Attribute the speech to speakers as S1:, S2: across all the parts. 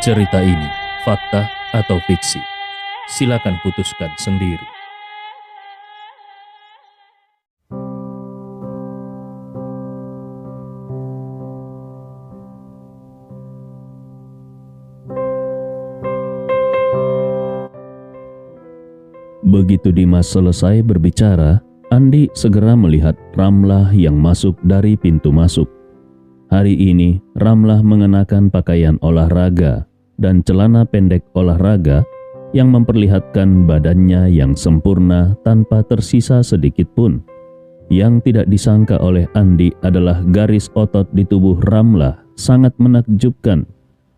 S1: Cerita ini fakta atau fiksi? Silakan putuskan sendiri. Begitu Dimas selesai berbicara, Andi segera melihat Ramlah yang masuk dari pintu masuk. Hari ini, Ramlah mengenakan pakaian olahraga dan celana pendek olahraga yang memperlihatkan badannya yang sempurna tanpa tersisa sedikit pun. Yang tidak disangka oleh Andi adalah garis otot di tubuh Ramlah sangat menakjubkan.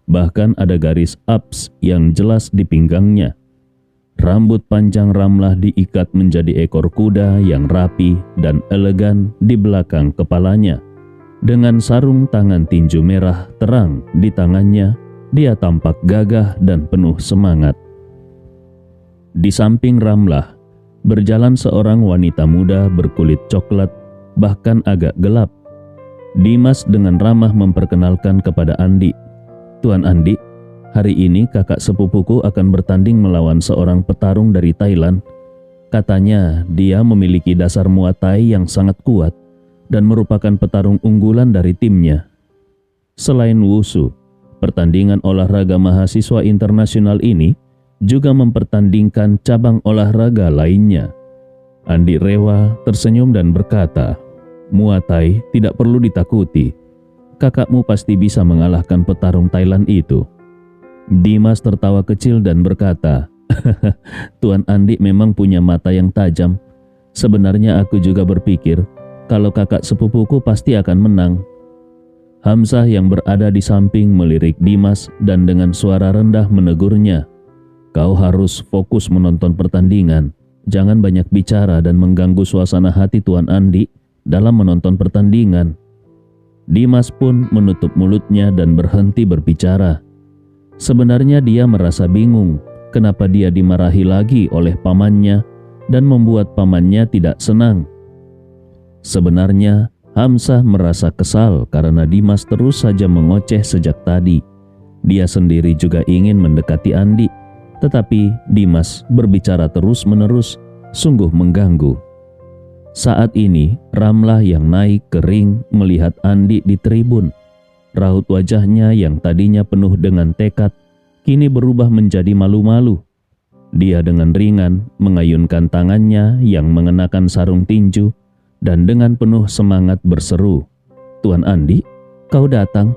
S1: Bahkan ada garis abs yang jelas di pinggangnya. Rambut panjang Ramlah diikat menjadi ekor kuda yang rapi dan elegan di belakang kepalanya. Dengan sarung tangan tinju merah terang di tangannya, dia tampak gagah dan penuh semangat. Di samping Ramlah, berjalan seorang wanita muda berkulit coklat, bahkan agak gelap. Dimas dengan ramah memperkenalkan kepada Andi, "Tuan Andi, hari ini kakak sepupuku akan bertanding melawan seorang petarung dari Thailand. Katanya dia memiliki dasar Muay Thai yang sangat kuat dan merupakan petarung unggulan dari timnya. Selain wushu, pertandingan olahraga mahasiswa internasional ini juga mempertandingkan cabang olahraga lainnya." Andi Rewa tersenyum dan berkata, "Muay Thai tidak perlu ditakuti. Kakakmu pasti bisa mengalahkan petarung Thailand itu." Dimas tertawa kecil dan berkata, "Tuan Andi memang punya mata yang tajam. Sebenarnya aku juga berpikir kalau kakak sepupuku pasti akan menang." Hamzah yang berada di samping melirik Dimas dan dengan suara rendah menegurnya, "Kau harus fokus menonton pertandingan. Jangan banyak bicara dan mengganggu suasana hati Tuan Andi dalam menonton pertandingan." Dimas pun menutup mulutnya dan berhenti berbicara. Sebenarnya dia merasa bingung kenapa dia dimarahi lagi oleh pamannya dan membuat pamannya tidak senang. Sebenarnya Hamzah merasa kesal karena Dimas terus saja mengoceh sejak tadi. Dia sendiri juga ingin mendekati Andi, tetapi Dimas berbicara terus-menerus, sungguh mengganggu. Saat ini Ramlah yang naik ke ring melihat Andi di tribun. Raut wajahnya yang tadinya penuh dengan tekad, kini berubah menjadi malu-malu. Dia dengan ringan mengayunkan tangannya yang mengenakan sarung tinju dan dengan penuh semangat berseru, "Tuan Andi, kau datang."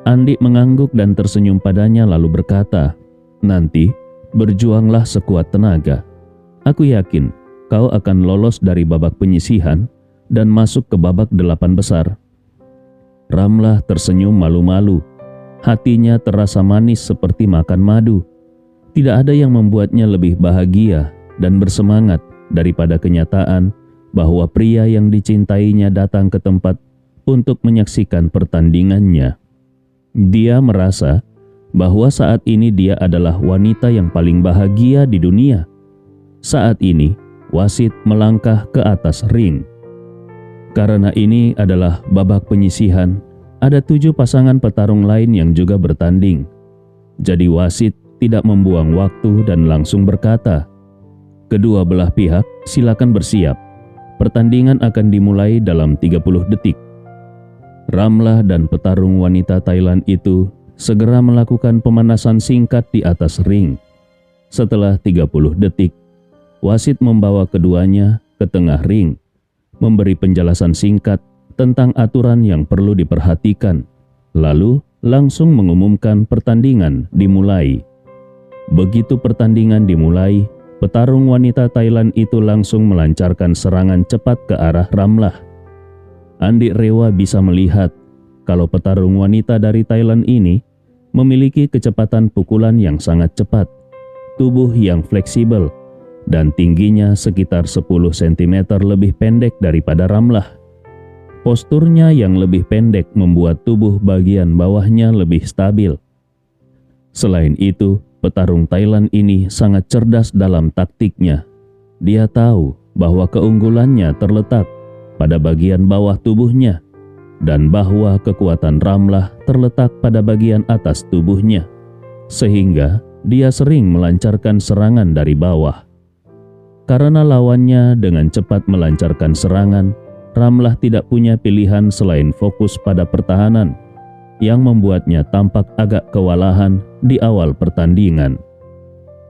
S1: Andi mengangguk dan tersenyum padanya lalu berkata, "Nanti berjuanglah sekuat tenaga. Aku yakin kau akan lolos dari babak penyisihan dan masuk ke babak 8 besar." Ramlah tersenyum malu-malu. Hatinya terasa manis seperti makan madu. Tidak ada yang membuatnya lebih bahagia dan bersemangat daripada kenyataan bahwa pria yang dicintainya datang ke tempat untuk menyaksikan pertandingannya. Dia merasa bahwa saat ini dia adalah wanita yang paling bahagia di dunia. Saat ini, wasit melangkah ke atas ring. Karena ini adalah babak penyisihan, ada 7 pasangan petarung lain yang juga bertanding. Jadi wasit tidak membuang waktu dan langsung berkata, "Kedua belah pihak silakan bersiap. Pertandingan akan dimulai dalam 30 detik." Ramlah dan petarung wanita Thailand itu segera melakukan pemanasan singkat di atas ring. Setelah 30 detik, wasit membawa keduanya ke tengah ring, memberi penjelasan singkat tentang aturan yang perlu diperhatikan, lalu langsung mengumumkan pertandingan dimulai. Begitu pertandingan dimulai, petarung wanita Thailand itu langsung melancarkan serangan cepat ke arah Ramlah. Andi Rewa bisa melihat kalau petarung wanita dari Thailand ini memiliki kecepatan pukulan yang sangat cepat, tubuh yang fleksibel, dan tingginya sekitar 10 cm lebih pendek daripada Ramlah. Posturnya yang lebih pendek membuat tubuh bagian bawahnya lebih stabil. Selain itu, petarung Thailand ini sangat cerdas dalam taktiknya. Dia tahu bahwa keunggulannya terletak pada bagian bawah tubuhnya dan bahwa kekuatan Ramlah terletak pada bagian atas tubuhnya. sehingga dia sering melancarkan serangan dari bawah. Karena lawannya dengan cepat melancarkan serangan, Ramlah tidak punya pilihan selain fokus pada pertahanan, yang membuatnya tampak agak kewalahan di awal pertandingan.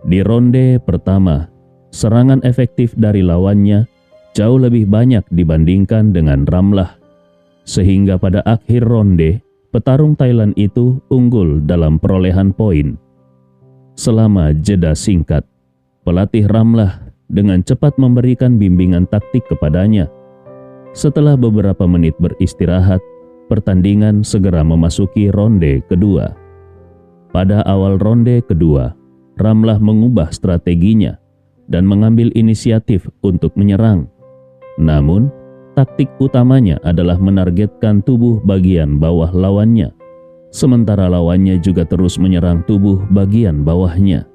S1: Di ronde pertama, serangan efektif dari lawannya jauh lebih banyak dibandingkan dengan Ramlah, sehingga pada akhir ronde, petarung Thailand itu unggul dalam perolehan poin. Selama jeda singkat, pelatih Ramlah dengan cepat memberikan bimbingan taktik kepadanya. Setelah beberapa menit beristirahat, pertandingan segera memasuki ronde kedua. Pada awal ronde kedua, Ramlah mengubah strateginya dan mengambil inisiatif untuk menyerang. Namun, taktik utamanya adalah menargetkan tubuh bagian bawah lawannya, sementara lawannya juga terus menyerang tubuh bagian bawahnya.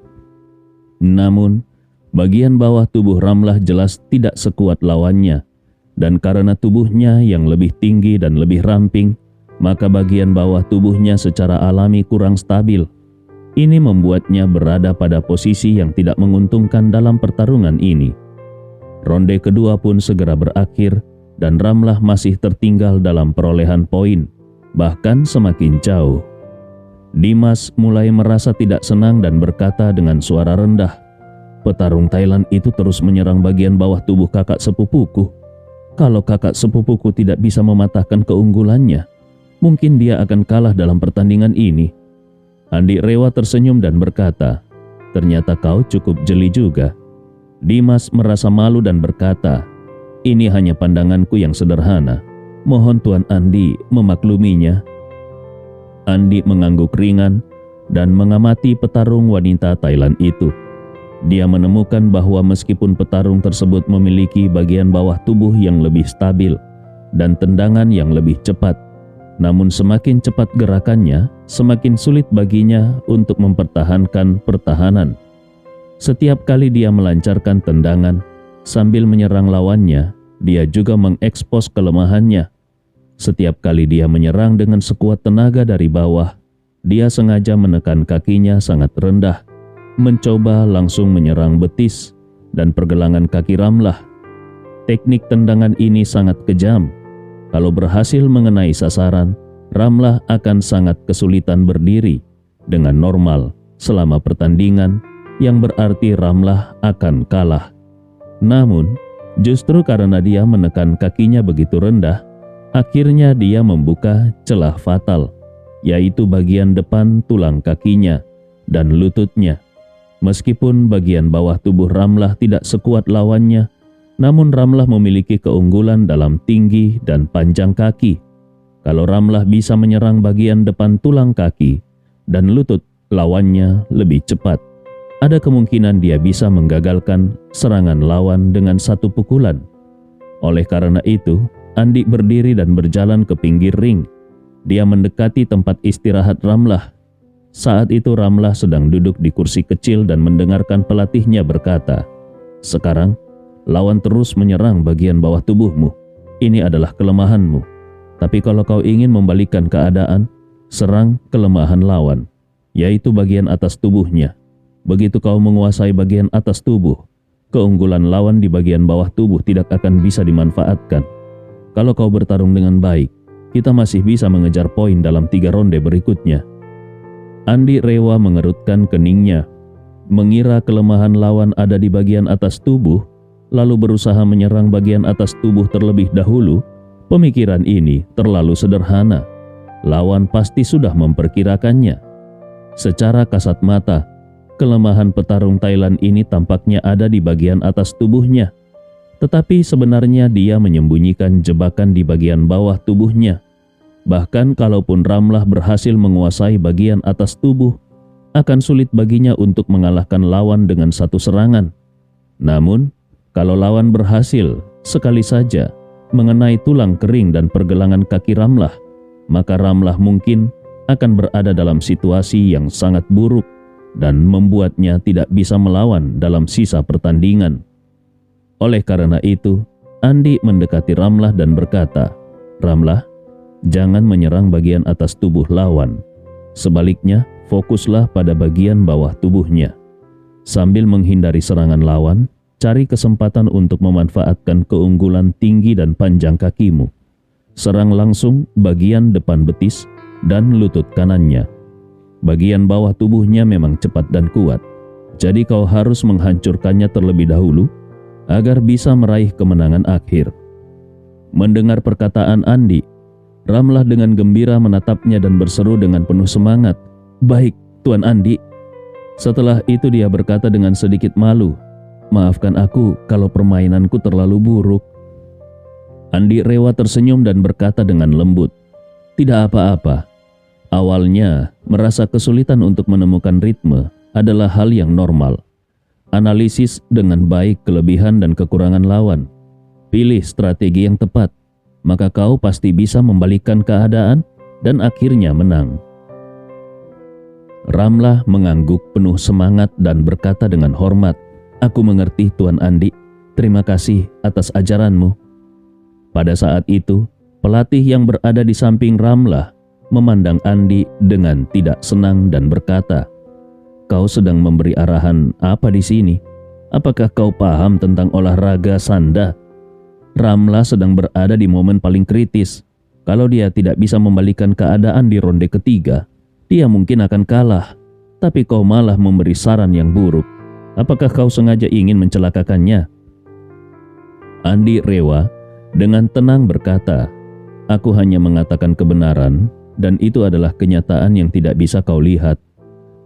S1: Namun, bagian bawah tubuh Ramlah jelas tidak sekuat lawannya, dan karena tubuhnya yang lebih tinggi dan lebih ramping, maka bagian bawah tubuhnya secara alami kurang stabil. Ini membuatnya berada pada posisi yang tidak menguntungkan dalam pertarungan ini. Ronde kedua pun segera berakhir dan Ramlah masih tertinggal dalam perolehan poin, bahkan semakin jauh. Dimas mulai merasa tidak senang dan berkata dengan suara rendah, "Petarung Thailand itu terus menyerang bagian bawah tubuh kakak sepupuku. Kalau kakak sepupuku tidak bisa mematahkan keunggulannya, mungkin dia akan kalah dalam pertandingan ini." Andi Rewa tersenyum dan berkata, "Ternyata kau cukup jeli juga." Dimas merasa malu dan berkata, "Ini hanya pandanganku yang sederhana. Mohon Tuan Andi memakluminya." Andi mengangguk ringan dan mengamati petarung wanita Thailand itu. Dia menemukan bahwa meskipun petarung tersebut memiliki bagian bawah tubuh yang lebih stabil dan tendangan yang lebih cepat, namun semakin cepat gerakannya, semakin sulit baginya untuk mempertahankan pertahanan. Setiap kali dia melancarkan tendangan sambil menyerang lawannya, dia juga mengekspos kelemahannya. Setiap kali dia menyerang dengan sekuat tenaga dari bawah, dia sengaja menekan kakinya sangat rendah, mencoba langsung menyerang betis dan pergelangan kaki Ramlah. Teknik tendangan ini sangat kejam. Kalau berhasil mengenai sasaran, Ramlah akan sangat kesulitan berdiri dengan normal selama pertandingan, yang berarti Ramlah akan kalah. Namun, justru karena dia menekan kakinya begitu rendah, akhirnya dia membuka celah fatal, yaitu bagian depan tulang kakinya dan lututnya. Meskipun bagian bawah tubuh Ramlah tidak sekuat lawannya, namun Ramlah memiliki keunggulan dalam tinggi dan panjang kaki. Kalau Ramlah bisa menyerang bagian depan tulang kaki dan lutut lawannya lebih cepat, ada kemungkinan dia bisa menggagalkan serangan lawan dengan satu pukulan. Oleh karena itu, Andi berdiri dan berjalan ke pinggir ring. Dia mendekati tempat istirahat Ramlah. Saat itu Ramlah sedang duduk di kursi kecil dan mendengarkan pelatihnya berkata, "Sekarang, lawan terus menyerang bagian bawah tubuhmu. Ini adalah kelemahanmu. Tapi kalau kau ingin membalikkan keadaan, serang kelemahan lawan, yaitu bagian atas tubuhnya. Begitu kau menguasai bagian atas tubuh, keunggulan lawan di bagian bawah tubuh tidak akan bisa dimanfaatkan. Kalau kau bertarung dengan baik, kita masih bisa mengejar poin dalam 3 ronde berikutnya." Andi Rewa mengerutkan keningnya. Mengira kelemahan lawan ada di bagian atas tubuh, lalu berusaha menyerang bagian atas tubuh terlebih dahulu, pemikiran ini terlalu sederhana. Lawan pasti sudah memperkirakannya. Secara kasat mata, kelemahan petarung Thailand ini tampaknya ada di bagian atas tubuhnya. Tetapi sebenarnya dia menyembunyikan jebakan di bagian bawah tubuhnya. Bahkan kalaupun Ramlah berhasil menguasai bagian atas tubuh, akan sulit baginya untuk mengalahkan lawan dengan satu serangan. Namun, kalau lawan berhasil sekali saja mengenai tulang kering dan pergelangan kaki Ramlah, maka Ramlah mungkin akan berada dalam situasi yang sangat buruk dan membuatnya tidak bisa melawan dalam sisa pertandingan. Oleh karena itu, Andi mendekati Ramlah dan berkata, "Ramlah, jangan menyerang bagian atas tubuh lawan. Sebaliknya, fokuslah pada bagian bawah tubuhnya. Sambil menghindari serangan lawan, cari kesempatan untuk memanfaatkan keunggulan tinggi dan panjang kakimu. Serang langsung bagian depan betis dan lutut kanannya. Bagian bawah tubuhnya memang cepat dan kuat, jadi kau harus menghancurkannya terlebih dahulu agar bisa meraih kemenangan akhir. Mendengar perkataan Andi, Ramlah dengan gembira menatapnya dan berseru dengan penuh semangat, "Baik, Tuan Andi." Setelah itu dia berkata dengan sedikit malu, "Maafkan aku kalau permainanku terlalu buruk." Andi Rewa tersenyum dan berkata dengan lembut, "Tidak apa-apa. Awalnya, merasa kesulitan untuk menemukan ritme adalah hal yang normal. Analisis dengan baik kelebihan dan kekurangan lawan. Pilih strategi yang tepat, maka kau pasti bisa membalikkan keadaan dan akhirnya menang." Ramlah mengangguk penuh semangat dan berkata dengan hormat, "Aku mengerti, Tuan Andi. Terima kasih atas ajaranmu." Pada saat itu, pelatih yang berada di samping Ramlah memandang Andi dengan tidak senang dan berkata, "Kau sedang memberi arahan apa di sini? Apakah kau paham tentang olahraga sanda?" Ramlah sedang berada di momen paling kritis. Kalau dia tidak bisa membalikan keadaan di ronde ketiga, dia mungkin akan kalah. Tapi kau malah memberi saran yang buruk. Apakah kau sengaja ingin mencelakakannya? Andi Rewa dengan tenang berkata, "Aku hanya mengatakan kebenaran, dan itu adalah kenyataan yang tidak bisa kau lihat.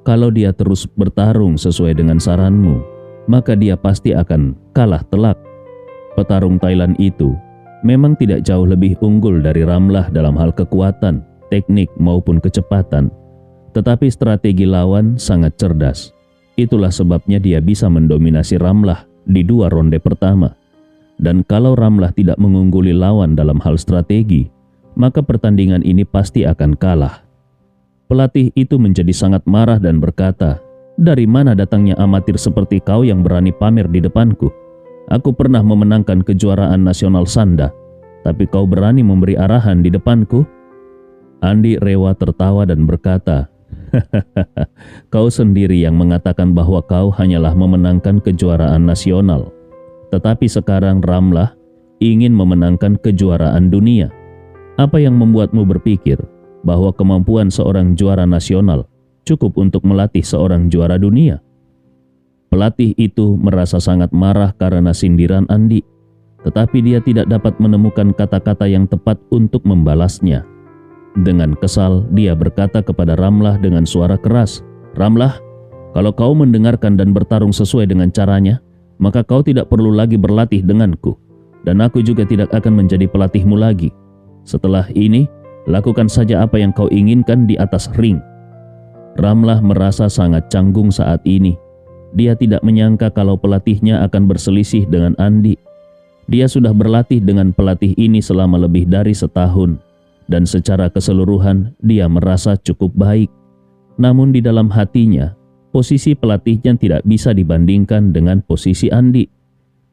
S1: Kalau dia terus bertarung sesuai dengan saranmu, maka dia pasti akan kalah telak." Petarung Thailand itu memang tidak jauh lebih unggul dari Ramlah dalam hal kekuatan, teknik maupun kecepatan. Tetapi strategi lawan sangat cerdas. Itulah sebabnya dia bisa mendominasi Ramlah di 2 ronde pertama. Dan kalau Ramlah tidak mengungguli lawan dalam hal strategi, maka pertandingan ini pasti akan kalah. Pelatih itu menjadi sangat marah dan berkata, "Dari mana datangnya amatir seperti kau yang berani pamer di depanku? Aku pernah memenangkan kejuaraan nasional sanda, tapi kau berani memberi arahan di depanku?" Andi Rewa tertawa dan berkata, "Kau sendiri yang mengatakan bahwa kau hanyalah memenangkan kejuaraan nasional. Tetapi sekarang Ramlah ingin memenangkan kejuaraan dunia. Apa yang membuatmu berpikir bahwa kemampuan seorang juara nasional cukup untuk melatih seorang juara dunia?" Pelatih itu merasa sangat marah karena sindiran Andi, tetapi dia tidak dapat menemukan kata-kata yang tepat untuk membalasnya. Dengan kesal, dia berkata kepada Ramlah dengan suara keras, "Ramlah, kalau kau mendengarkan dan bertarung sesuai dengan caranya, maka kau tidak perlu lagi berlatih denganku, dan aku juga tidak akan menjadi pelatihmu lagi. Setelah ini, lakukan saja apa yang kau inginkan di atas ring." Ramlah merasa sangat canggung saat ini. Dia tidak menyangka kalau pelatihnya akan berselisih dengan Andi. Dia sudah berlatih dengan pelatih ini selama lebih dari setahun, dan secara keseluruhan dia merasa cukup baik. Namun di dalam hatinya, posisi pelatihnya tidak bisa dibandingkan dengan posisi Andi.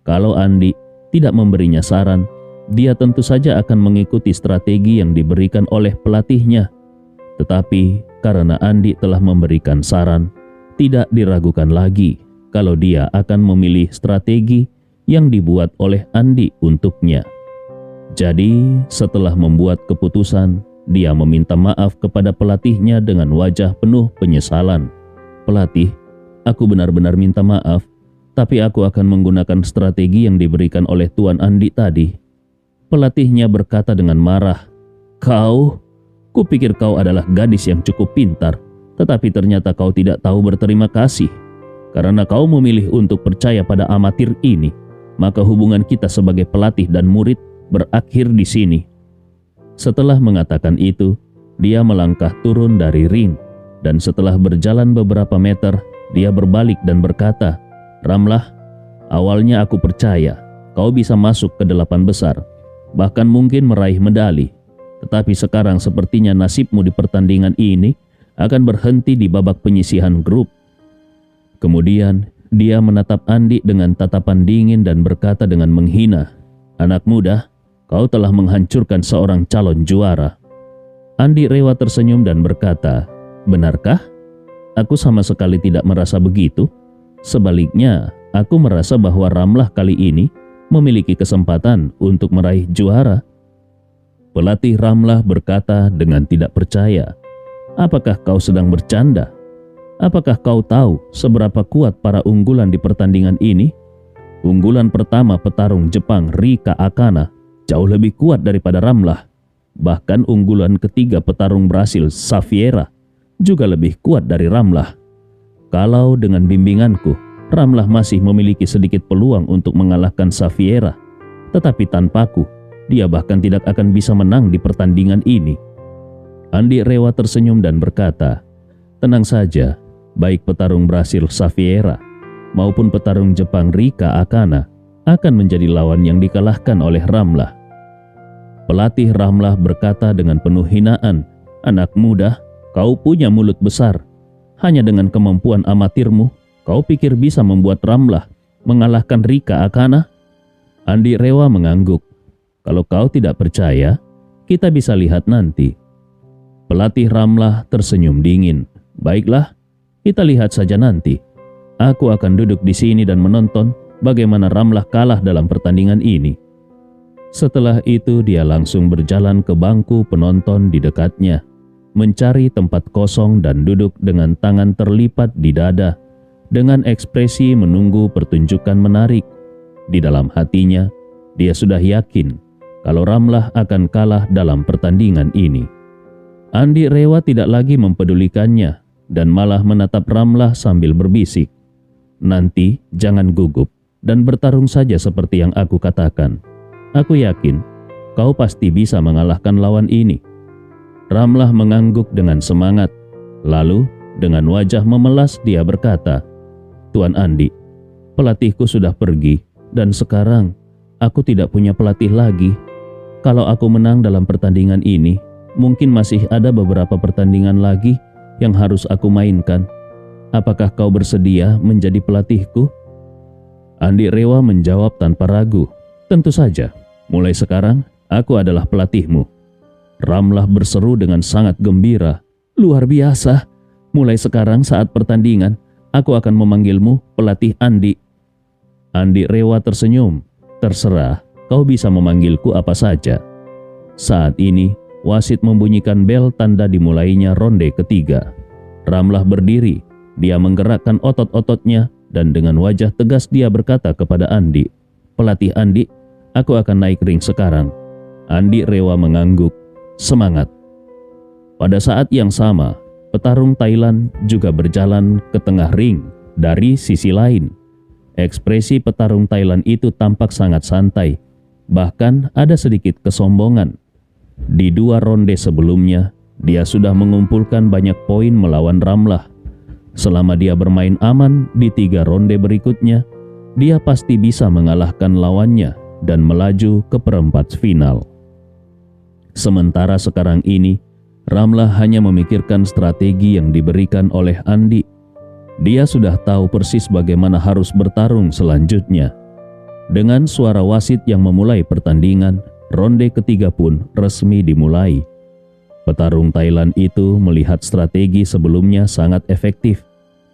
S1: Kalau Andi tidak memberinya saran, dia tentu saja akan mengikuti strategi yang diberikan oleh pelatihnya. Tetapi karena Andi telah memberikan saran, tidak diragukan lagi kalau dia akan memilih strategi yang dibuat oleh Andi untuknya. Jadi, setelah membuat keputusan, dia meminta maaf kepada pelatihnya dengan wajah penuh penyesalan. "Pelatih, aku benar-benar minta maaf, tapi aku akan menggunakan strategi yang diberikan oleh Tuan Andi tadi." Pelatihnya berkata dengan marah, "Kau? Kupikir kau adalah gadis yang cukup pintar. Tetapi ternyata kau tidak tahu berterima kasih. Karena kau memilih untuk percaya pada amatir ini, maka hubungan kita sebagai pelatih dan murid berakhir di sini." Setelah mengatakan itu, dia melangkah turun dari ring, dan setelah berjalan beberapa meter, dia berbalik dan berkata, "Ramlah, awalnya aku percaya kau bisa masuk ke 8 besar, bahkan mungkin meraih medali. Tetapi sekarang sepertinya nasibmu di pertandingan ini akan berhenti di babak penyisihan grup." Kemudian dia menatap Andi dengan tatapan dingin dan berkata dengan menghina, "Anak muda, kau telah menghancurkan seorang calon juara." Andi Rewa tersenyum dan berkata, "Benarkah? aku sama sekali tidak merasa begitu. Sebaliknya, aku merasa bahwa Ramlah kali ini memiliki kesempatan untuk meraih juara. Pelatih Ramlah berkata dengan tidak percaya, "Apakah kau sedang bercanda? Apakah kau tahu seberapa kuat para unggulan di pertandingan ini? Unggulan pertama petarung Jepang Rika Akana jauh lebih kuat daripada Ramlah. Bahkan unggulan ketiga petarung Brasil Xaviera juga lebih kuat dari Ramlah. Kalau dengan bimbinganku, Ramlah masih memiliki sedikit peluang untuk mengalahkan Xaviera. Tetapi tanpaku, dia bahkan tidak akan bisa menang di pertandingan ini." Andi Rewa tersenyum dan berkata, "Tenang saja, baik petarung Brasil Xaviera maupun petarung Jepang Rika Akana akan menjadi lawan yang dikalahkan oleh Ramlah." Pelatih Ramlah berkata dengan penuh hinaan, "Anak muda, kau punya mulut besar. Hanya dengan kemampuan amatirmu, kau pikir bisa membuat Ramlah mengalahkan Rika Akana?" Andi Rewa mengangguk. "Kalau kau tidak percaya, kita bisa lihat nanti." Pelatih Ramlah tersenyum dingin. "Baiklah, kita lihat saja nanti. Aku akan duduk di sini dan menonton bagaimana Ramlah kalah dalam pertandingan ini." Setelah itu dia langsung berjalan ke bangku penonton di dekatnya, mencari tempat kosong dan duduk dengan tangan terlipat di dada, dengan ekspresi menunggu pertunjukan menarik. Di dalam hatinya, dia sudah yakin kalau Ramlah akan kalah dalam pertandingan ini. Andi Rewa tidak lagi mempedulikannya dan malah menatap Ramlah sambil berbisik, "Nanti jangan gugup dan bertarung saja seperti yang aku katakan. Aku yakin kau pasti bisa mengalahkan lawan ini." Ramlah mengangguk dengan semangat. Lalu dengan wajah memelas dia berkata, "Tuan Andi, pelatihku sudah pergi dan sekarang aku tidak punya pelatih lagi. Kalau aku menang dalam pertandingan ini, mungkin masih ada beberapa pertandingan lagi yang harus aku mainkan. Apakah kau bersedia menjadi pelatihku?" Andi Rewa menjawab tanpa ragu, "Tentu saja, mulai sekarang aku adalah pelatihmu." Ramlah berseru dengan sangat gembira, "Luar biasa, mulai sekarang saat pertandingan, aku akan memanggilmu pelatih Andi." Andi Rewa tersenyum, "Terserah, kau bisa memanggilku apa saja." Saat ini, wasit membunyikan bel tanda dimulainya ronde ketiga. Ramlah berdiri, dia menggerakkan otot-ototnya dan dengan wajah tegas dia berkata kepada Andi, "Pelatih Andi, aku akan naik ring sekarang." Andi Rewa mengangguk, "Semangat." Pada saat yang sama, petarung Thailand juga berjalan ke tengah ring dari sisi lain. Ekspresi petarung Thailand itu tampak sangat santai, bahkan ada sedikit kesombongan. Di 2 ronde sebelumnya, dia sudah mengumpulkan banyak poin melawan Ramlah. Selama dia bermain aman di 3 ronde berikutnya, dia pasti bisa mengalahkan lawannya dan melaju ke perempat final. Sementara sekarang ini, Ramlah hanya memikirkan strategi yang diberikan oleh Andi. Dia sudah tahu persis bagaimana harus bertarung selanjutnya. Dengan suara wasit yang memulai pertandingan, ronde ketiga pun resmi dimulai. Petarung Thailand itu melihat strategi sebelumnya sangat efektif.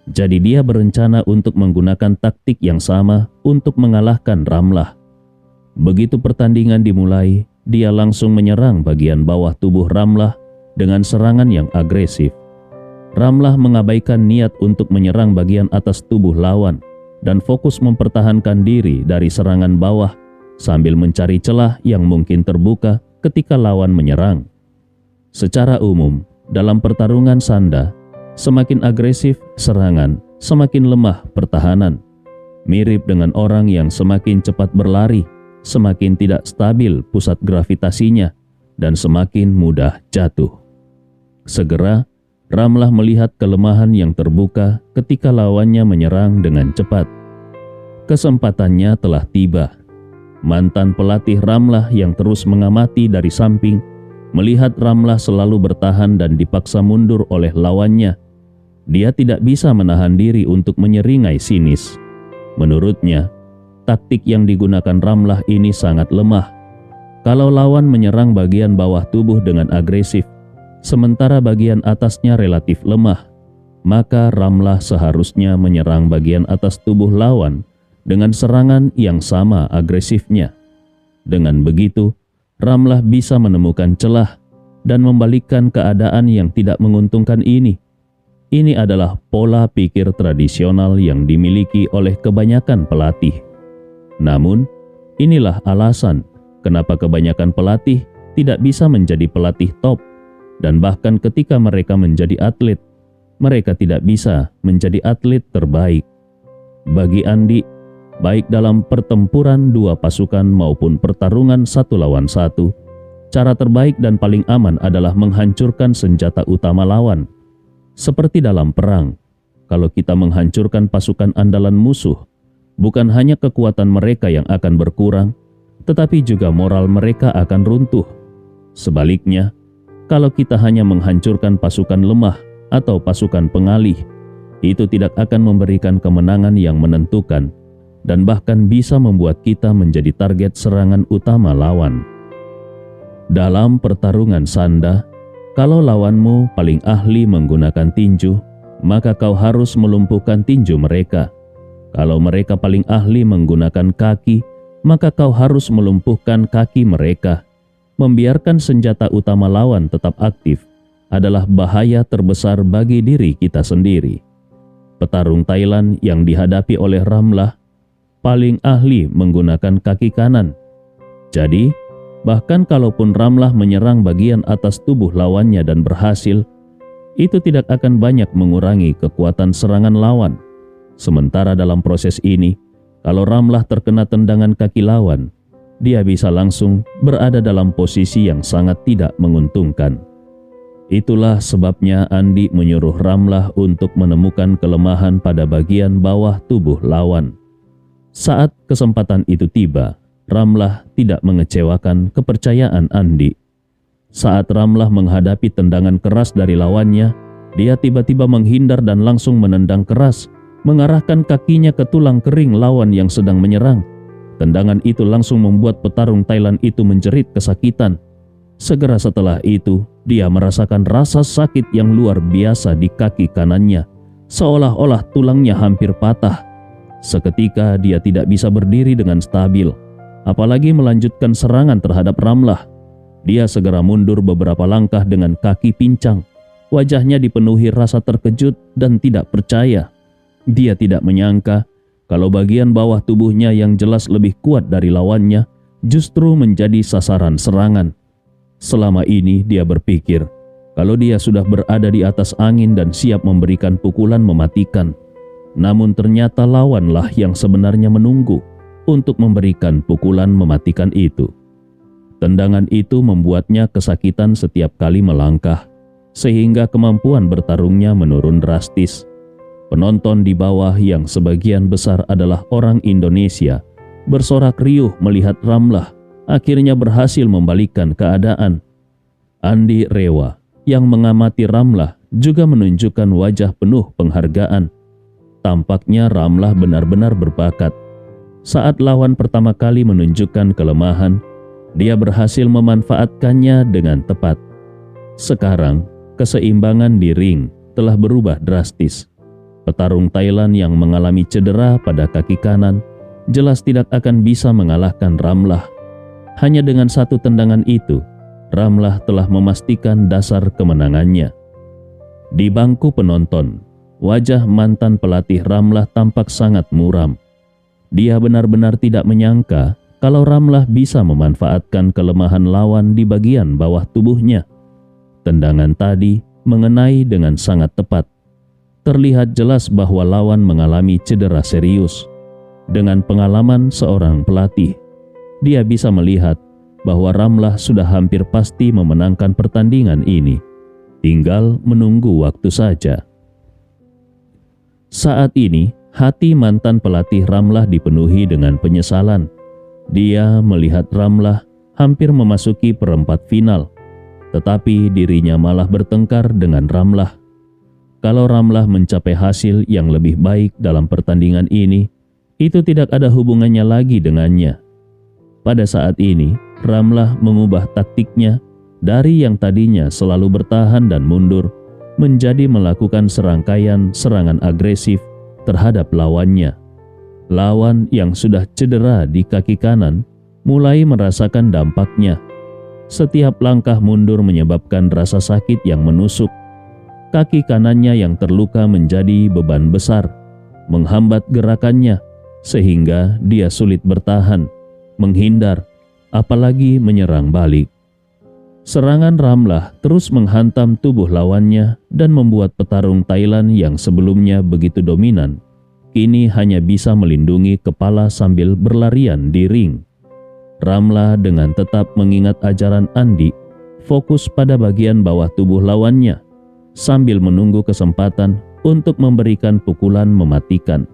S1: Jadi dia berencana untuk menggunakan taktik yang sama untuk mengalahkan Ramlah. Begitu pertandingan dimulai, dia langsung menyerang bagian bawah tubuh Ramlah dengan serangan yang agresif. Ramlah mengabaikan niat untuk menyerang bagian atas tubuh lawan dan fokus mempertahankan diri dari serangan bawah sambil mencari celah yang mungkin terbuka ketika lawan menyerang. Secara umum, dalam pertarungan sanda, semakin agresif serangan, semakin lemah pertahanan. Mirip dengan orang yang semakin cepat berlari, semakin tidak stabil pusat gravitasinya, dan semakin mudah jatuh. Segera, Ramlah melihat kelemahan yang terbuka ketika lawannya menyerang dengan cepat. Kesempatannya telah tiba. Mantan pelatih Ramlah yang terus mengamati dari samping, melihat Ramlah selalu bertahan dan dipaksa mundur oleh lawannya. Dia tidak bisa menahan diri untuk menyeringai sinis. Menurutnya, taktik yang digunakan Ramlah ini sangat lemah. Kalau lawan menyerang bagian bawah tubuh dengan agresif, sementara bagian atasnya relatif lemah, maka Ramlah seharusnya menyerang bagian atas tubuh lawan dengan serangan yang sama agresifnya. Dengan begitu, Ramlah bisa menemukan celah dan membalikkan keadaan yang tidak menguntungkan ini. Ini adalah pola pikir tradisional yang dimiliki oleh kebanyakan pelatih. Namun, inilah alasan kenapa kebanyakan pelatih tidak bisa menjadi pelatih top, dan bahkan ketika mereka menjadi atlet, mereka tidak bisa menjadi atlet terbaik. Bagi Andi, baik dalam pertempuran dua pasukan maupun pertarungan satu lawan satu, cara terbaik dan paling aman adalah menghancurkan senjata utama lawan. Seperti dalam perang, kalau kita menghancurkan pasukan andalan musuh, bukan hanya kekuatan mereka yang akan berkurang, tetapi juga moral mereka akan runtuh. Sebaliknya, kalau kita hanya menghancurkan pasukan lemah atau pasukan pengalih, itu tidak akan memberikan kemenangan yang menentukan dan bahkan bisa membuat kita menjadi target serangan utama lawan. Dalam pertarungan sanda, kalau lawanmu paling ahli menggunakan tinju, maka kau harus melumpuhkan tinju mereka. Kalau mereka paling ahli menggunakan kaki, maka kau harus melumpuhkan kaki mereka. Membiarkan senjata utama lawan tetap aktif adalah bahaya terbesar bagi diri kita sendiri. Petarung Thailand yang dihadapi oleh Ramlah paling ahli menggunakan kaki kanan. Jadi, bahkan kalaupun Ramlah menyerang bagian atas tubuh lawannya dan berhasil, itu tidak akan banyak mengurangi kekuatan serangan lawan. Sementara dalam proses ini, kalau Ramlah terkena tendangan kaki lawan, dia bisa langsung berada dalam posisi yang sangat tidak menguntungkan. Itulah sebabnya Andi menyuruh Ramlah untuk menemukan kelemahan pada bagian bawah tubuh lawan. Saat kesempatan itu tiba, Ramlah tidak mengecewakan kepercayaan Andi. Saat Ramlah menghadapi tendangan keras dari lawannya, dia tiba-tiba menghindar dan langsung menendang keras, mengarahkan kakinya ke tulang kering lawan yang sedang menyerang. Tendangan itu langsung membuat petarung Thailand itu menjerit kesakitan. Segera setelah itu, dia merasakan rasa sakit yang luar biasa di kaki kanannya, seolah-olah tulangnya hampir patah. Seketika dia tidak bisa berdiri dengan stabil, apalagi melanjutkan serangan terhadap Ramlah. Dia segera mundur beberapa langkah dengan kaki pincang. Wajahnya dipenuhi rasa terkejut dan tidak percaya. Dia tidak menyangka kalau bagian bawah tubuhnya yang jelas lebih kuat dari lawannya justru menjadi sasaran serangan. Selama ini dia berpikir kalau dia sudah berada di atas angin dan siap memberikan pukulan mematikan. Namun ternyata lawanlah yang sebenarnya menunggu untuk memberikan pukulan mematikan itu. Tendangan itu membuatnya kesakitan setiap kali melangkah, sehingga kemampuan bertarungnya menurun drastis. Penonton di bawah yang sebagian besar adalah orang Indonesia bersorak riuh melihat Ramlah akhirnya berhasil membalikkan keadaan. Andi Rewa yang mengamati Ramlah juga menunjukkan wajah penuh penghargaan. Tampaknya Ramlah benar-benar berbakat. Saat lawan pertama kali menunjukkan kelemahan, dia berhasil memanfaatkannya dengan tepat. Sekarang, keseimbangan di ring telah berubah drastis. Petarung Thailand yang mengalami cedera pada kaki kanan jelas tidak akan bisa mengalahkan Ramlah. Hanya dengan satu tendangan itu, Ramlah telah memastikan dasar kemenangannya. Di bangku penonton, wajah mantan pelatih Ramlah tampak sangat muram. Dia benar-benar tidak menyangka kalau Ramlah bisa memanfaatkan kelemahan lawan di bagian bawah tubuhnya. Tendangan tadi mengenai dengan sangat tepat. Terlihat jelas bahwa lawan mengalami cedera serius. Dengan pengalaman seorang pelatih, dia bisa melihat bahwa Ramlah sudah hampir pasti memenangkan pertandingan ini. Tinggal menunggu waktu saja. Saat ini, hati mantan pelatih Ramlah dipenuhi dengan penyesalan. Dia melihat Ramlah hampir memasuki perempat final, tetapi dirinya malah bertengkar dengan Ramlah. Kalau Ramlah mencapai hasil yang lebih baik dalam pertandingan ini, itu tidak ada hubungannya lagi dengannya. Pada saat ini, Ramlah mengubah taktiknya dari yang tadinya selalu bertahan dan mundur menjadi melakukan serangkaian serangan agresif terhadap lawannya. Lawan yang sudah cedera di kaki kanan mulai merasakan dampaknya. Setiap langkah mundur menyebabkan rasa sakit yang menusuk. Kaki kanannya yang terluka menjadi beban besar, menghambat gerakannya sehingga dia sulit bertahan, menghindar, apalagi menyerang balik. Serangan Ramlah terus menghantam tubuh lawannya dan membuat petarung Thailand yang sebelumnya begitu dominan kini hanya bisa melindungi kepala sambil berlarian di ring. Ramlah dengan tetap mengingat ajaran Andi, fokus pada bagian bawah tubuh lawannya, sambil menunggu kesempatan untuk memberikan pukulan mematikan.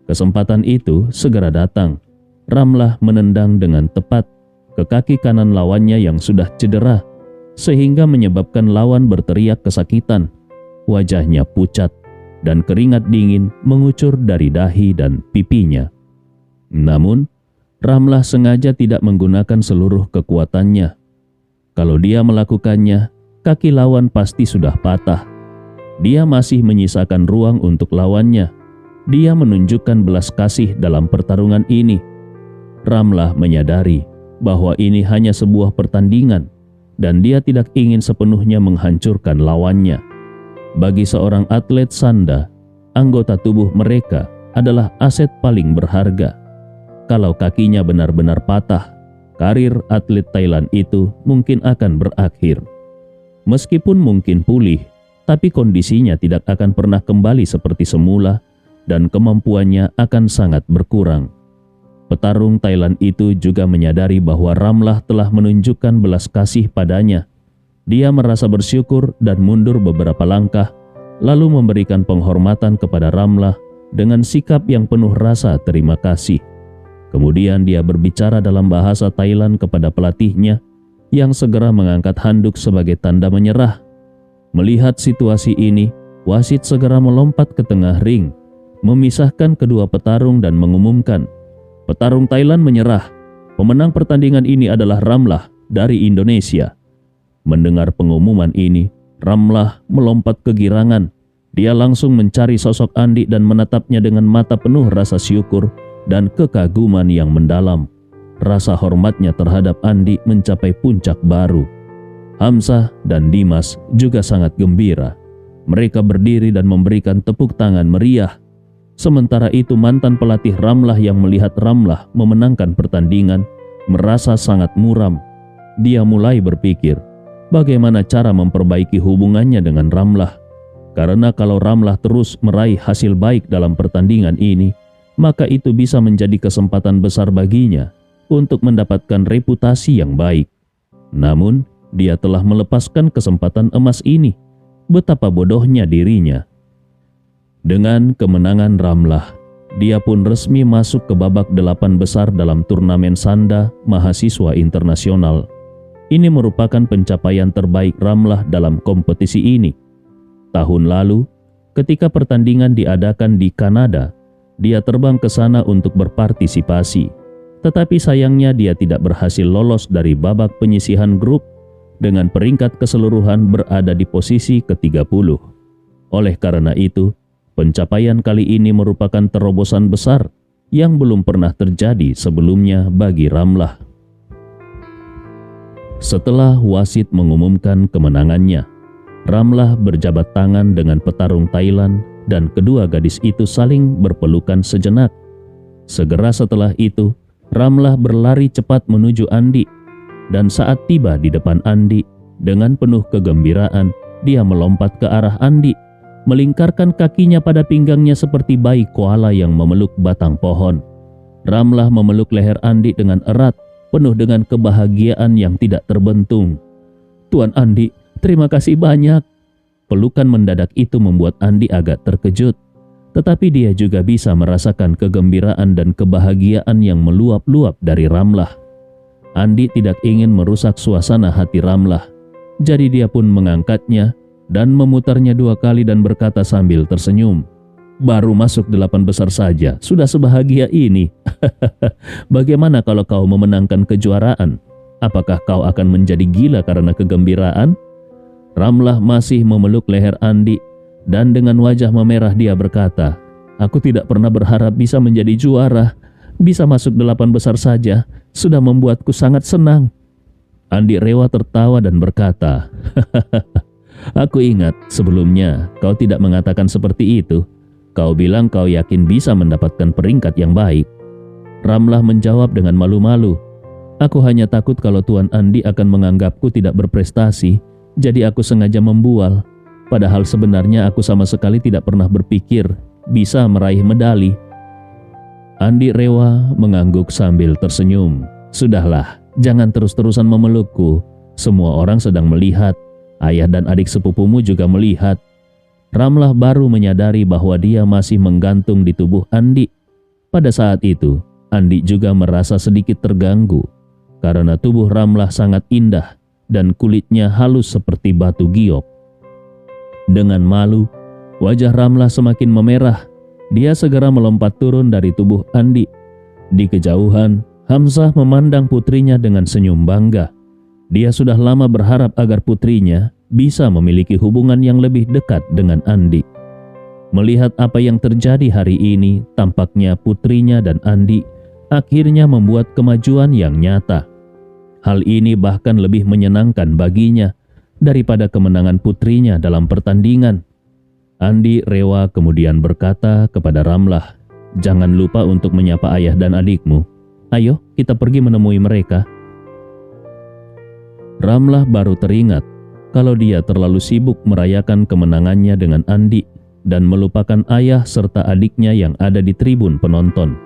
S1: Kesempatan itu segera datang. Ramlah menendang dengan tepat ke kaki kanan lawannya yang sudah cedera, sehingga menyebabkan lawan berteriak kesakitan. Wajahnya pucat dan keringat dingin mengucur dari dahi dan pipinya. Namun, Ramlah sengaja tidak menggunakan seluruh kekuatannya. Kalau dia melakukannya, kaki lawan pasti sudah patah. Dia masih menyisakan ruang untuk lawannya. Dia menunjukkan belas kasih dalam pertarungan ini. Ramlah menyadari bahwa ini hanya sebuah pertandingan dan dia tidak ingin sepenuhnya menghancurkan lawannya. Bagi seorang atlet sanda, anggota tubuh mereka adalah aset paling berharga. Kalau kakinya benar-benar patah, karir atlet Thailand itu mungkin akan berakhir. Meskipun mungkin pulih, tapi kondisinya tidak akan pernah kembali seperti semula dan kemampuannya akan sangat berkurang. Petarung Thailand itu juga menyadari bahwa Ramlah telah menunjukkan belas kasih padanya. Dia merasa bersyukur dan mundur beberapa langkah, lalu memberikan penghormatan kepada Ramlah dengan sikap yang penuh rasa terima kasih. Kemudian dia berbicara dalam bahasa Thailand kepada pelatihnya, yang segera mengangkat handuk sebagai tanda menyerah. Melihat situasi ini, wasit segera melompat ke tengah ring, memisahkan kedua petarung dan mengumumkan, petarung Thailand menyerah. Pemenang pertandingan ini adalah Ramlah dari Indonesia. Mendengar pengumuman ini, Ramlah melompat kegirangan. Dia langsung mencari sosok Andi dan menatapnya dengan mata penuh rasa syukur dan kekaguman yang mendalam. Rasa hormatnya terhadap Andi mencapai puncak baru. Hamzah dan Dimas juga sangat gembira. Mereka berdiri dan memberikan tepuk tangan meriah. Sementara itu mantan pelatih Ramlah yang melihat Ramlah memenangkan pertandingan merasa sangat muram. Dia mulai berpikir bagaimana cara memperbaiki hubungannya dengan Ramlah. Karena kalau Ramlah terus meraih hasil baik dalam pertandingan ini, maka itu bisa menjadi kesempatan besar baginya untuk mendapatkan reputasi yang baik. Namun, dia telah melepaskan kesempatan emas ini. Betapa bodohnya dirinya. Dengan kemenangan Ramlah, dia pun resmi masuk ke babak 8 besar dalam turnamen sanda mahasiswa internasional. Ini merupakan pencapaian terbaik Ramlah dalam kompetisi ini. Tahun lalu, ketika pertandingan diadakan di Kanada, dia terbang ke sana untuk berpartisipasi. Tetapi sayangnya dia tidak berhasil lolos dari babak penyisihan grup dengan peringkat keseluruhan berada di posisi ke-30. Oleh karena itu, pencapaian kali ini merupakan terobosan besar yang belum pernah terjadi sebelumnya bagi Ramlah. Setelah wasit mengumumkan kemenangannya, Ramlah berjabat tangan dengan petarung Thailand dan kedua gadis itu saling berpelukan sejenak. Segera setelah itu, Ramlah berlari cepat menuju Andi, dan saat tiba di depan Andi, dengan penuh kegembiraan, dia melompat ke arah Andi, melingkarkan kakinya pada pinggangnya seperti bayi koala yang memeluk batang pohon. Ramlah memeluk leher Andi dengan erat, penuh dengan kebahagiaan yang tidak terbentung. "Tuan Andi, terima kasih banyak." Pelukan mendadak itu membuat Andi agak terkejut, tetapi dia juga bisa merasakan kegembiraan dan kebahagiaan yang meluap-luap dari Ramlah. Andi tidak ingin merusak suasana hati Ramlah, jadi dia pun mengangkatnya dan memutarnya 2 kali dan berkata sambil tersenyum, "Baru masuk 8 besar saja, sudah sebahagia ini. Bagaimana kalau kau memenangkan kejuaraan? Apakah kau akan menjadi gila karena kegembiraan?" Ramlah masih memeluk leher Andi dan dengan wajah memerah dia berkata, "Aku tidak pernah berharap bisa menjadi juara. Bisa masuk 8 besar saja sudah membuatku sangat senang." Andi Rewa tertawa dan berkata, "Aku ingat sebelumnya kau tidak mengatakan seperti itu. Kau bilang kau yakin bisa mendapatkan peringkat yang baik." Ramlah menjawab dengan malu-malu, "Aku hanya takut kalau Tuan Andi akan menganggapku tidak berprestasi, jadi aku sengaja membual. Padahal sebenarnya aku sama sekali tidak pernah berpikir bisa meraih medali." Andi Rewa mengangguk sambil tersenyum. "Sudahlah, jangan terus-terusan memelukku. Semua orang sedang melihat. Ayah dan adik sepupumu juga melihat." Ramlah baru menyadari bahwa dia masih menggantung di tubuh Andi. Pada saat itu, Andi juga merasa sedikit terganggu karena tubuh Ramlah sangat indah dan kulitnya halus seperti batu giok. Dengan malu, wajah Ramlah semakin memerah. Dia segera melompat turun dari tubuh Andi. Di kejauhan, Hamzah memandang putrinya dengan senyum bangga. Dia sudah lama berharap agar putrinya bisa memiliki hubungan yang lebih dekat dengan Andi. Melihat apa yang terjadi hari ini, tampaknya putrinya dan Andi akhirnya membuat kemajuan yang nyata. Hal ini bahkan lebih menyenangkan baginya daripada kemenangan putrinya dalam pertandingan. Andi Rewa kemudian berkata kepada Ramlah, "Jangan lupa untuk menyapa ayah dan adikmu. Ayo kita pergi menemui mereka." Ramlah baru teringat kalau dia terlalu sibuk merayakan kemenangannya dengan Andi dan melupakan ayah serta adiknya yang ada di tribun penonton.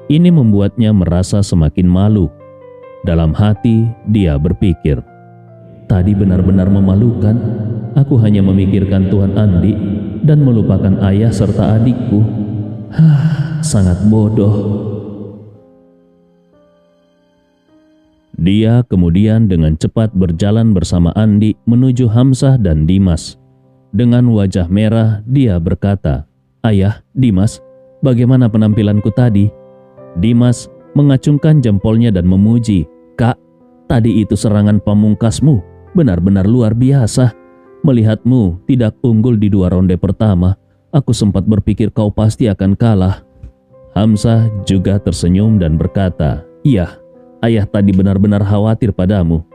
S1: Ini membuatnya merasa semakin malu. Dalam hati dia berpikir, "Tadi benar-benar memalukan. Aku hanya memikirkan Tuan Andi dan melupakan ayah serta adikku. Sangat bodoh." Dia kemudian dengan cepat berjalan bersama Andi menuju Hamzah dan Dimas. Dengan wajah merah dia berkata, "Ayah, Dimas, bagaimana penampilanku tadi?" Dimas mengacungkan jempolnya dan memuji, "Kak, tadi itu serangan pamungkasmu benar-benar luar biasa. Melihatmu tidak unggul di 2 ronde pertama, aku sempat berpikir kau pasti akan kalah." Hamzah juga tersenyum dan berkata, "Iya, ayah tadi benar-benar khawatir padamu."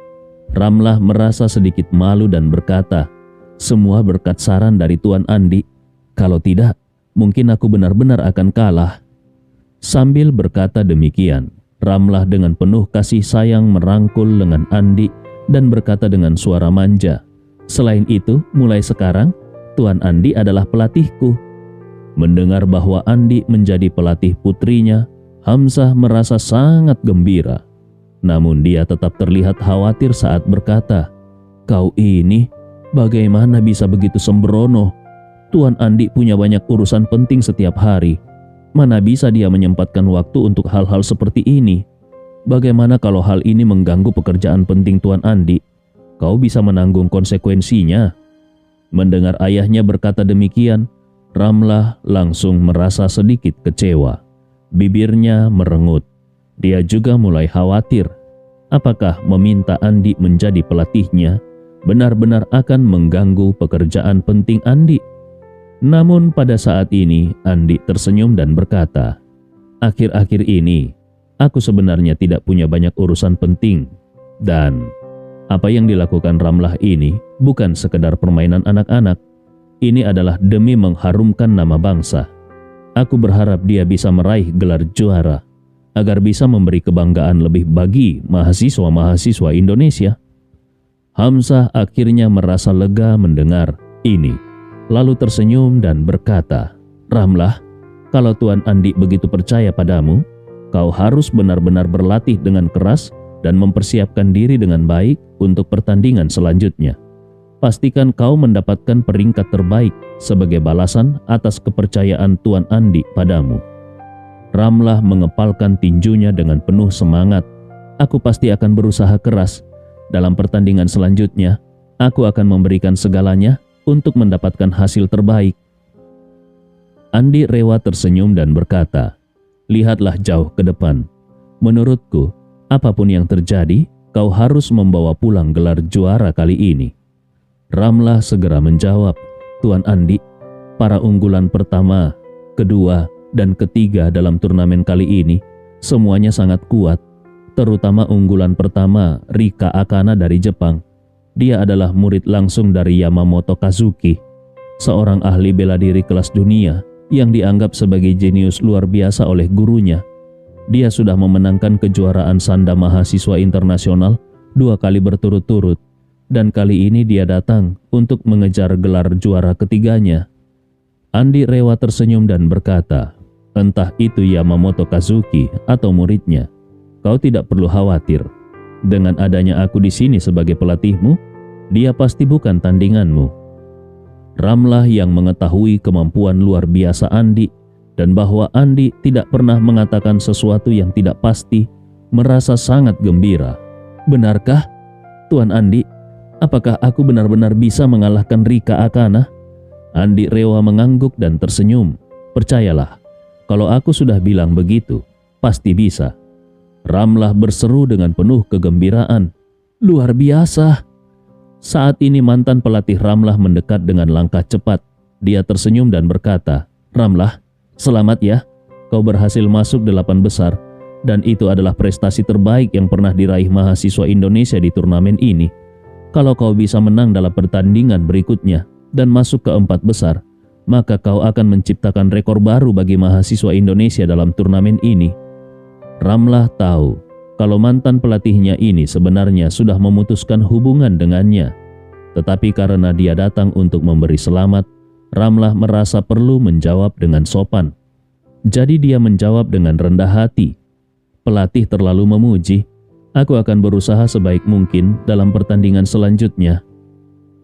S1: Ramlah merasa sedikit malu dan berkata, "Semua berkat saran dari Tuan Andi. Kalau tidak, mungkin aku benar-benar akan kalah." Sambil berkata demikian, Ramlah dengan penuh kasih sayang merangkul lengan Andi dan berkata dengan suara manja, "Selain itu, mulai sekarang, Tuan Andi adalah pelatihku." Mendengar bahwa Andi menjadi pelatih putrinya, Hamzah merasa sangat gembira. Namun dia tetap terlihat khawatir saat berkata, "Kau ini bagaimana bisa begitu sembrono? Tuan Andi punya banyak urusan penting setiap hari. Mana bisa dia menyempatkan waktu untuk hal-hal seperti ini? Bagaimana kalau hal ini mengganggu pekerjaan penting Tuan Andi? Kau bisa menanggung konsekuensinya." Mendengar ayahnya berkata demikian, Ramlah langsung merasa sedikit kecewa. Bibirnya merengut. Dia juga mulai khawatir. Apakah meminta Andi menjadi pelatihnya benar-benar akan mengganggu pekerjaan penting Andi? Namun pada saat ini Andi tersenyum dan berkata, "Akhir-akhir ini aku sebenarnya tidak punya banyak urusan penting. Dan apa yang dilakukan Ramlah ini bukan sekedar permainan anak-anak. Ini adalah demi mengharumkan nama bangsa. Aku berharap dia bisa meraih gelar juara agar bisa memberi kebanggaan lebih bagi mahasiswa-mahasiswa Indonesia." Hamzah akhirnya merasa lega mendengar ini. Lalu tersenyum dan berkata, "Ramlah, kalau Tuan Andi begitu percaya padamu, kau harus benar-benar berlatih dengan keras dan mempersiapkan diri dengan baik untuk pertandingan selanjutnya. Pastikan kau mendapatkan peringkat terbaik sebagai balasan atas kepercayaan Tuan Andi padamu." Ramlah mengepalkan tinjunya dengan penuh semangat. "Aku pasti akan berusaha keras. Dalam pertandingan selanjutnya, aku akan memberikan segalanya untuk mendapatkan hasil terbaik." Andi Rewa tersenyum dan berkata, "Lihatlah jauh ke depan. Menurutku, apapun yang terjadi, kau harus membawa pulang gelar juara kali ini." Ramlah segera menjawab, "Tuan Andi, para unggulan pertama, kedua, dan ketiga dalam turnamen kali ini semuanya sangat kuat. Terutama unggulan pertama, Rika Akana dari Jepang. Dia adalah murid langsung dari Yamamoto Kazuki, seorang ahli bela diri kelas dunia yang dianggap sebagai jenius luar biasa oleh gurunya. Dia sudah memenangkan kejuaraan Sanda Mahasiswa Internasional 2 kali berturut-turut, dan kali ini dia datang untuk mengejar gelar juara ketiganya." Andi Rewa tersenyum dan berkata, "Entah itu Yamamoto Kazuki atau muridnya, kau tidak perlu khawatir. Dengan adanya aku di sini sebagai pelatihmu, dia pasti bukan tandinganmu." Ramlah yang mengetahui kemampuan luar biasa Andi dan bahwa Andi tidak pernah mengatakan sesuatu yang tidak pasti, merasa sangat gembira. "Benarkah, Tuan Andi? Apakah aku benar-benar bisa mengalahkan Rika Akana?" Andi Rewa mengangguk dan tersenyum. "Percayalah, kalau aku sudah bilang begitu, pasti bisa." Ramlah berseru dengan penuh kegembiraan. "Luar biasa!" Saat ini mantan pelatih Ramlah mendekat dengan langkah cepat. Dia tersenyum dan berkata, "Ramlah, selamat ya. Kau berhasil masuk 8 besar, dan itu adalah prestasi terbaik yang pernah diraih mahasiswa Indonesia di turnamen ini. Kalau kau bisa menang dalam pertandingan berikutnya dan masuk ke 4 besar, maka kau akan menciptakan rekor baru bagi mahasiswa Indonesia dalam turnamen ini." Ramlah tahu kalau mantan pelatihnya ini sebenarnya sudah memutuskan hubungan dengannya. Tetapi karena dia datang untuk memberi selamat, Ramlah merasa perlu menjawab dengan sopan. Jadi dia menjawab dengan rendah hati, "Pelatih terlalu memuji. Aku akan berusaha sebaik mungkin dalam pertandingan selanjutnya."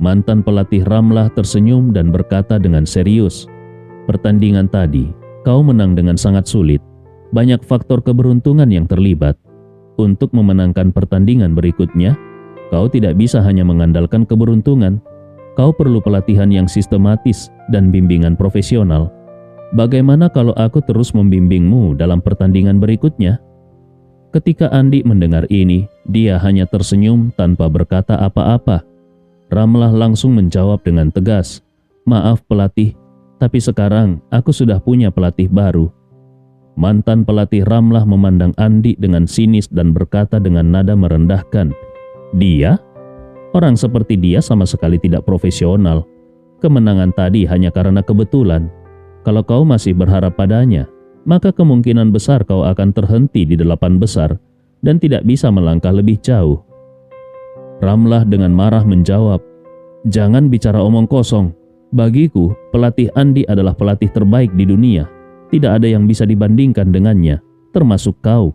S1: Mantan pelatih Ramlah tersenyum dan berkata dengan serius, "Pertandingan tadi, kau menang dengan sangat sulit. Banyak faktor keberuntungan yang terlibat. Untuk memenangkan pertandingan berikutnya, kau tidak bisa hanya mengandalkan keberuntungan. Kau perlu pelatihan yang sistematis dan bimbingan profesional. Bagaimana kalau aku terus membimbingmu dalam pertandingan berikutnya?" Ketika Andi mendengar ini, dia hanya tersenyum tanpa berkata apa-apa. Ramlah langsung menjawab dengan tegas, "Maaf pelatih, tapi sekarang aku sudah punya pelatih baru." Mantan pelatih Ramlah memandang Andi dengan sinis dan berkata dengan nada merendahkan, "Dia? Orang seperti dia sama sekali tidak profesional. Kemenangan tadi hanya karena kebetulan. Kalau kau masih berharap padanya, maka kemungkinan besar kau akan terhenti di 8 besar dan tidak bisa melangkah lebih jauh." Ramlah dengan marah menjawab, "Jangan bicara omong kosong. Bagiku, pelatih Andi adalah pelatih terbaik di dunia. Tidak ada yang bisa dibandingkan dengannya, termasuk kau."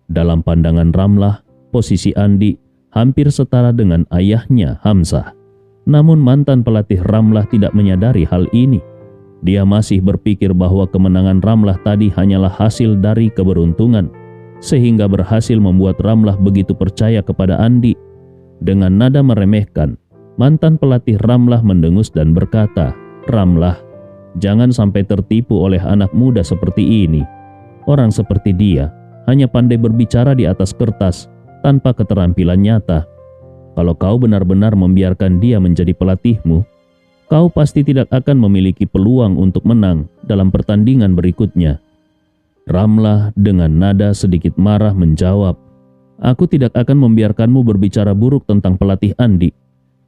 S1: Dalam pandangan Ramlah, posisi Andi hampir setara dengan ayahnya Hamzah. Namun mantan pelatih Ramlah tidak menyadari hal ini. Dia masih berpikir bahwa kemenangan Ramlah tadi hanyalah hasil dari keberuntungan, sehingga berhasil membuat Ramlah begitu percaya kepada Andi. Dengan nada meremehkan, mantan pelatih Ramlah mendengus dan berkata, "Ramlah, jangan sampai tertipu oleh anak muda seperti ini. Orang seperti dia hanya pandai berbicara di atas kertas tanpa keterampilan nyata. Kalau kau benar-benar membiarkan dia menjadi pelatihmu, kau pasti tidak akan memiliki peluang untuk menang dalam pertandingan berikutnya." Ramlah dengan nada sedikit marah menjawab, "Aku tidak akan membiarkanmu berbicara buruk tentang pelatih Andi.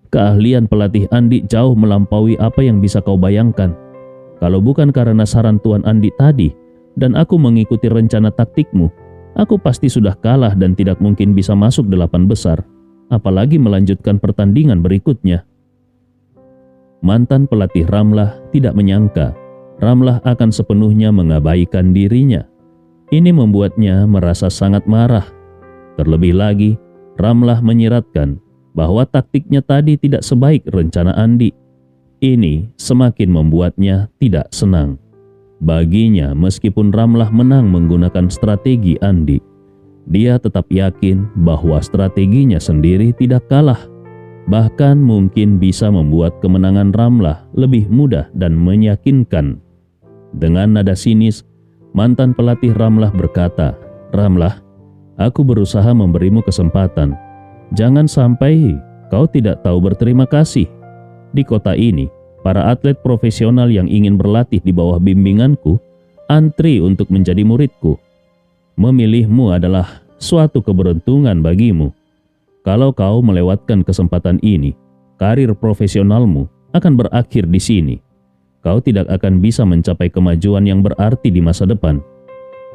S1: Keahlian pelatih Andi jauh melampaui apa yang bisa kau bayangkan. Kalau bukan karena saran Tuan Andi tadi dan aku mengikuti rencana taktikmu, aku pasti sudah kalah dan tidak mungkin bisa masuk 8 besar, apalagi melanjutkan pertandingan berikutnya." Mantan pelatih Ramlah tidak menyangka Ramlah akan sepenuhnya mengabaikan dirinya. Ini membuatnya merasa sangat marah. Terlebih lagi, Ramlah menyiratkan bahwa taktiknya tadi tidak sebaik rencana Andi. Ini semakin membuatnya tidak senang. Baginya, meskipun Ramlah menang menggunakan strategi Andi, dia tetap yakin bahwa strateginya sendiri tidak kalah. Bahkan mungkin bisa membuat kemenangan Ramlah lebih mudah dan meyakinkan. Dengan nada sinis, mantan pelatih Ramlah berkata, "Ramlah, aku berusaha memberimu kesempatan. Jangan sampai Kau tidak tahu berterima kasih. Di kota ini, para atlet profesional yang ingin berlatih di bawah bimbinganku antri untuk menjadi muridku. Memilihmu adalah suatu keberuntungan bagimu. Kalau kau melewatkan kesempatan ini, karir profesionalmu akan berakhir di sini. Kau tidak akan bisa mencapai kemajuan yang berarti di masa depan.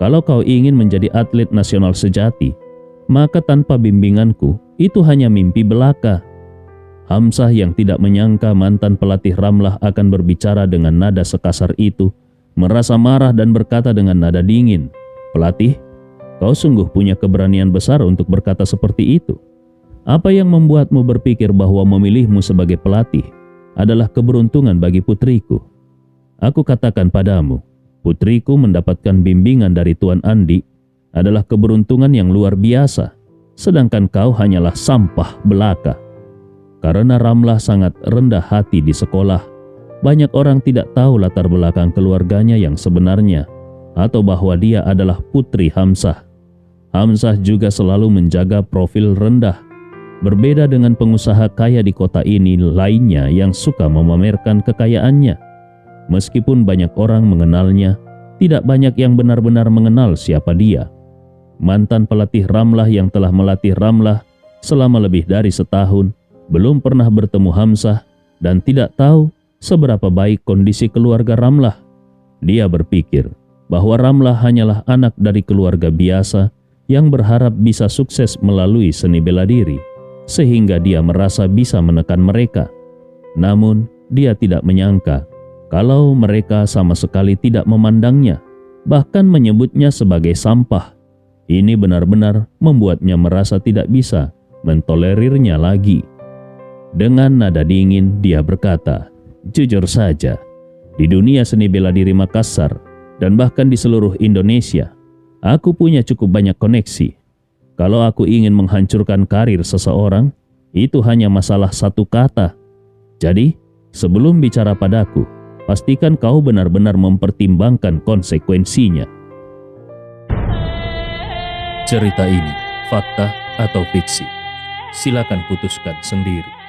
S1: Kalau kau ingin menjadi atlet nasional sejati, maka tanpa bimbinganku itu hanya mimpi belaka. Hamzah yang tidak menyangka mantan pelatih Ramlah akan berbicara dengan nada sekasar itu, merasa marah dan berkata dengan nada dingin, "Pelatih, kau sungguh punya keberanian besar untuk berkata seperti itu. Apa yang membuatmu berpikir bahwa memilihmu sebagai pelatih adalah keberuntungan bagi putriku? Aku katakan padamu, putriku mendapatkan bimbingan dari Tuan Andi adalah keberuntungan yang luar biasa, sedangkan kau hanyalah sampah belaka." Karena Ramlah sangat rendah hati di sekolah, banyak orang tidak tahu latar belakang keluarganya yang sebenarnya, atau bahwa dia adalah putri Hamzah. Hamzah juga selalu menjaga profil rendah, berbeda dengan pengusaha kaya di kota ini lainnya yang suka memamerkan kekayaannya. Meskipun banyak orang mengenalnya, tidak banyak yang benar-benar mengenal siapa dia. Mantan pelatih Ramlah yang telah melatih Ramlah selama lebih dari setahun, belum pernah bertemu Hamzah dan tidak tahu seberapa baik kondisi keluarga Ramlah. Dia berpikir bahwa Ramlah hanyalah anak dari keluarga biasa yang berharap bisa sukses melalui seni bela diri, sehingga dia merasa bisa menekan mereka. Namun, dia tidak menyangka kalau mereka sama sekali tidak memandangnya, bahkan menyebutnya sebagai sampah. Ini benar-benar membuatnya merasa tidak bisa mentolerirnya lagi. Dengan nada dingin dia berkata, "Jujur saja, di dunia seni bela diri Makassar dan bahkan di seluruh Indonesia, aku punya cukup banyak koneksi. Kalau aku ingin menghancurkan karir seseorang, itu hanya masalah satu kata. Jadi, sebelum bicara padaku, pastikan kau benar-benar mempertimbangkan konsekuensinya." Cerita ini fakta atau fiksi? Silakan putuskan sendiri.